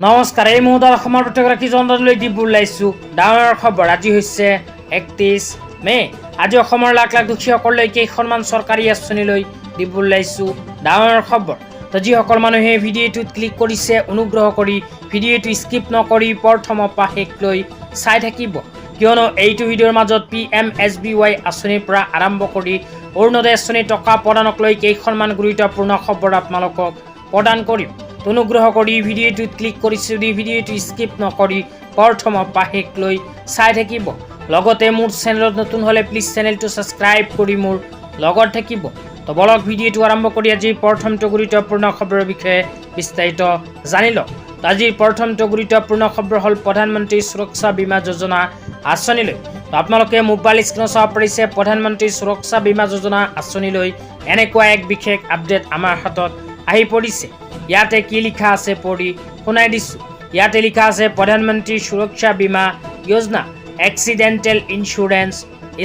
নমস্কাৰ, এই মুহূৰ্তত অসমৰ প্ৰত্যেকগৰাকী জনতালৈ দিবোৰ লাইছো ডাঙৰ খবৰ। আজি হৈছে 31 মে'। আজি অসমৰ লাখ লাখ দুখীয়াসকললৈ কেইখনমান চৰকাৰী আঁচনিলৈ দিবোৰ লাইছো ডাঙৰ খবৰ। তো যিসকল মানুহে ভিডিঅ'টোত ক্লিক কৰিছে, অনুগ্ৰহ কৰি ভিডিঅ'টো স্কিপ নকৰি প্ৰথমৰ পৰা শেষলৈ চাই থাকিব, কিয়নো এইটো ভিডিঅ'ৰ মাজত PMSBY আঁচনিৰ পৰা আৰম্ভ কৰি অৰুণোদয় আঁচনিৰ টকা প্ৰদানক লৈ কেইখনমান গুৰুত্বপূৰ্ণ খবৰ আপোনালোকক প্ৰদান কৰিম। অনুগ্ৰহ কৰি ভিডিঅ'টোত ক্লিক কৰিছে যদি ভিডিঅ'টো স্কিপ নকৰি প্ৰথমৰ পৰা শেষলৈ চাই থাকিব। লগতে মোৰ চেনেলত নতুন হ'লে প্লিজ চেনেলটো ছাবস্ক্ৰাইব কৰি মোৰ লগত থাকিব। তো বলক ভিডিঅ'টো আৰম্ভ কৰি আজিৰ প্ৰথমটো গুৰুত্বপূৰ্ণ খবৰৰ বিষয়ে বিস্তাৰিত জানি লওক। আজিৰ প্ৰথমটো গুৰুত্বপূৰ্ণ খবৰ হ'ল প্ৰধানমন্ত্ৰী সুৰক্ষা বীমা যোজনা আঁচনিলৈ। তো আপোনালোকে মোবাইল স্ক্ৰীণত চাব পাৰিছে প্ৰধানমন্ত্ৰী সুৰক্ষা বীমা যোজনা আঁচনিলৈ এনেকুৱা এক বিশেষ আপডেট আমাৰ হাতত আহি পৰিছে। ইয়াতে কি লিখা আছে পঢ়ি শুনাই দিছোঁ। ইয়াতে লিখা আছে প্ৰধানমন্ত্ৰী সুৰক্ষা বীমা যোজনা এক্সিডেণ্টেল ইঞ্চুৰেঞ্চ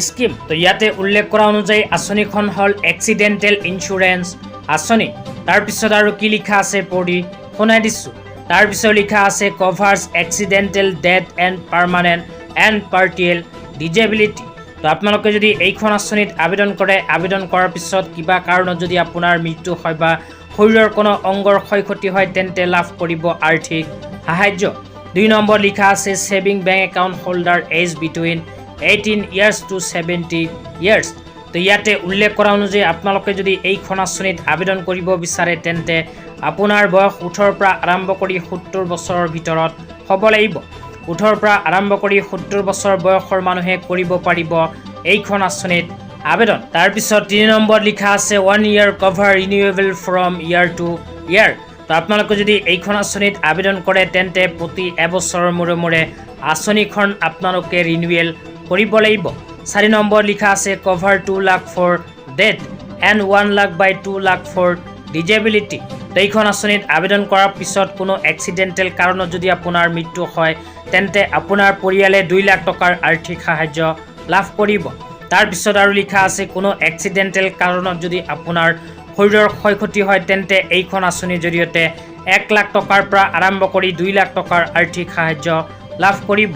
স্কিম। তো ইয়াতে উল্লেখ কৰা অনুযায়ী আঁচনিখন হ'ল এক্সিডেণ্টেল ইঞ্চুৰেঞ্চ আঁচনি। তাৰপিছত আৰু কি লিখা আছে পঢ়ি শুনাই দিছোঁ। তাৰপিছত লিখা আছে কভাৰ্ছ accidental death and permanent and partial disability. তো আপোনালোকে যদি এইখন আঁচনিত আবেদন কৰে, আবেদন কৰাৰ পিছত কিবা কাৰণত যদি আপোনাৰ মৃত্যু হয় বা শৰীৰৰ কোনো অংগৰ ক্ষয়ক্ষতি হয়, তেন্তে লাভ কৰিব আৰ্থিক সাহায্য। 2 নম্বৰ লিখা আছে saving bank account holder age between 18 years to 70 years. তো ইয়াতে উল্লেখ কৰা অনুযায়ী আপোনালোকে যদি এইখন আঁচনিত আবেদন কৰিব বিচাৰে, তেন্তে আপোনাৰ বয়স 18ৰ পৰা আৰম্ভ কৰি 70 বছৰৰ ভিতৰত হ'ব লাগিব। 18ৰ পৰা আৰম্ভ কৰি 70 বছৰ বয়সৰ মানুহে কৰিব পাৰিব এইখন আঁচনিত আবেদন। তাৰপিছত 3 নম্বৰ লিখা আছে 1 year cover renewable from year to year. তো আপোনালোকে যদি এইখন আঁচনিত আবেদন কৰে, তেন্তে প্ৰতি এবছৰৰ মূৰে মূৰে আঁচনিখন আপোনালোকে ৰিনিউৱেল কৰিব লাগিব। 4 নম্বৰ লিখা আছে cover 2 lakh for death and 1 lakh by 2 lakh for disability. তো এইখন আঁচনিত আবেদন কৰাৰ পিছত কোনো এক্সিডেণ্টেল কাৰণত যদি আপোনাৰ মৃত্যু হয়, তেন্তে আপোনাৰ পৰিয়ালে 2 লাখ টকাৰ আৰ্থিক সাহায্য লাভ কৰিব। তাৰপিছত আৰু লিখা আছে কোনো এক্সিডেণ্টেল কাৰণত যদি আপোনাৰ শৰীৰৰ ক্ষয়ক্ষতি হয়, তেন্তে এইখন আঁচনিৰ জৰিয়তে 1 লাখ টকাৰ পৰা আৰম্ভ কৰি 2 লাখ টকাৰ আৰ্থিক সাহায্য লাভ কৰিব।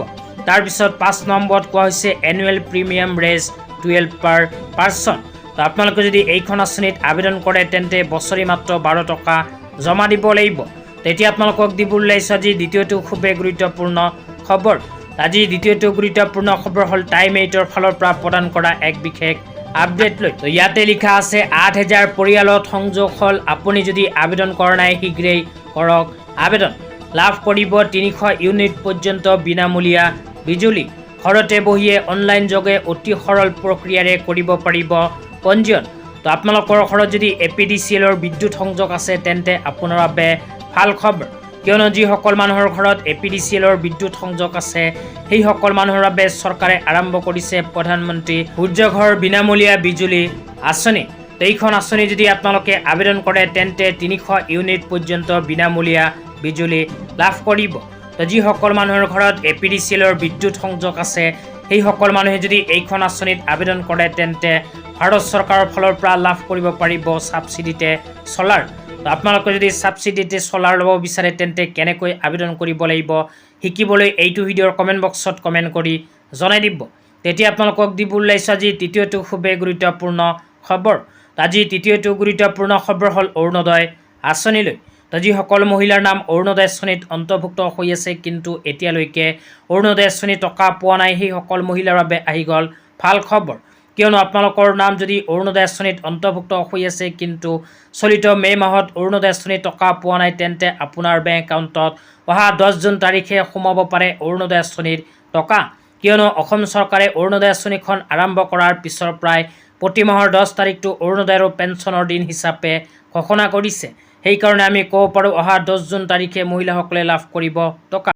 তাৰপিছত 5 নম্বৰত কোৱা হৈছে এনুৱেল প্ৰিমিয়াম ৰেজ 12 পাৰ পাৰ্চন। তো আপোনালোকে যদি এইখন আঁচনিত আবেদন কৰে, তেন্তে বছৰি মাত্ৰ 12 টকা জমা দিব লাগিব। তেতিয়া আপোনালোকক দিবলৈ ওলাইছোঁ আজি দ্বিতীয়টো খুবেই গুৰুত্বপূৰ্ণ খবৰ। আজি দ্বিতীয়টো গুৰুত্বপূৰ্ণ খবৰ হ'ল টাইম 8ৰ ফালৰ পৰা প্ৰদান কৰা এক বিশেষ আপডেট লৈ। তো ইয়াতে লিখা আছে 8000 পৰিয়ালত সংযোগ হ'ল। আপুনি যদি আবেদন কৰা নাই, শীঘ্ৰেই কৰক আবেদন। লাভ কৰিব 300 ইউনিট পৰ্যন্ত বিনামূলীয়া বিজুলী। ঘৰতে বহিয়ে অনলাইন যোগে অতি সৰল প্ৰক্ৰিয়াৰে কৰিব পাৰিব পঞ্জীয়ন। তো আপোনালোকৰ ঘৰত যদি APDCLৰ বিদ্যুৎ সংযোগ আছে, তেন্তে আপোনাৰ বাবে ভাল খবৰ, কিয়নো যিসকল মানুহৰ ঘৰত APDCLৰ বিদ্যুৎ সংযোগ আছে, সেইসকল মানুহৰ বাবে চৰকাৰে আৰম্ভ কৰিছে প্ৰধানমন্ত্ৰী সূৰ্য ঘৰ বিনামূলীয়া বিজুলী আঁচনি। তো এইখন আঁচনি যদি আপোনালোকে আবেদন কৰে, তেন্তে 300 ইউনিট পৰ্যন্ত বিনামূলীয়া বিজুলী লাভ কৰিব। তো যিসকল মানুহৰ ঘৰত APDCLৰ বিদ্যুৎ সংযোগ আছে, সেইসকল মানুহে যদি এইখন আঁচনিত আবেদন কৰে, তেন্তে ভাৰত চৰকাৰৰ ফালৰ পৰা লাভ কৰিব পাৰিব ছাবচিডিতে চ'লাৰ। তো আপোনালোকে যদি ছাবচিডিতে চ'লাৰ ল'ব বিচাৰে, তেন্তে কেনেকৈ আবেদন কৰিব লাগিব শিকিবলৈ এইটো ভিডিঅ'ৰ কমেণ্ট বক্সত কমেণ্ট কৰি জনাই দিব। তেতিয়া আপোনালোকক দিবলৈ ওলাইছোঁ আজি তৃতীয়টো খুবেই গুৰুত্বপূৰ্ণ খবৰ। আজি তৃতীয়টো গুৰুত্বপূৰ্ণ খবৰ হ'ল অৰুণোদয় আঁচনিলৈ। তো যিসকল মহিলাৰ নাম অৰুণোদয় আঁচনিত অন্তৰ্ভুক্ত হৈ আছে, কিন্তু এতিয়ালৈকে অৰুণোদয় আঁচনি টকা পোৱা নাই, সেইসকল মহিলাৰ বাবে আহি গ'ল ভাল খবৰ, কিয়নো আপোনালোকৰ নাম যদি অৰুণোদয় আঁচনিত অন্তৰ্ভুক্ত হৈ আছে, কিন্তু চলিত মে' মাহত অৰুণোদয় আঁচনিৰ টকা পোৱা নাই, তেন্তে আপোনাৰ বেংক একাউণ্টত অহা 10 জুন তাৰিখে সোমাব পাৰে অৰুণোদয় আঁচনিৰ টকা, কিয়নো অসম চৰকাৰে অৰুণোদয় আঁচনিখন আৰম্ভ কৰাৰ পিছৰ প্ৰায় প্ৰতি মাহৰ 10 তাৰিখটো অৰুণোদয় আৰু পেঞ্চনৰ দিন হিচাপে ঘোষণা কৰিছে। সেইকাৰণে আমি ক'ব পাৰোঁ অহা 10 জুন তাৰিখে মহিলাসকলে লাভ কৰিব টকা।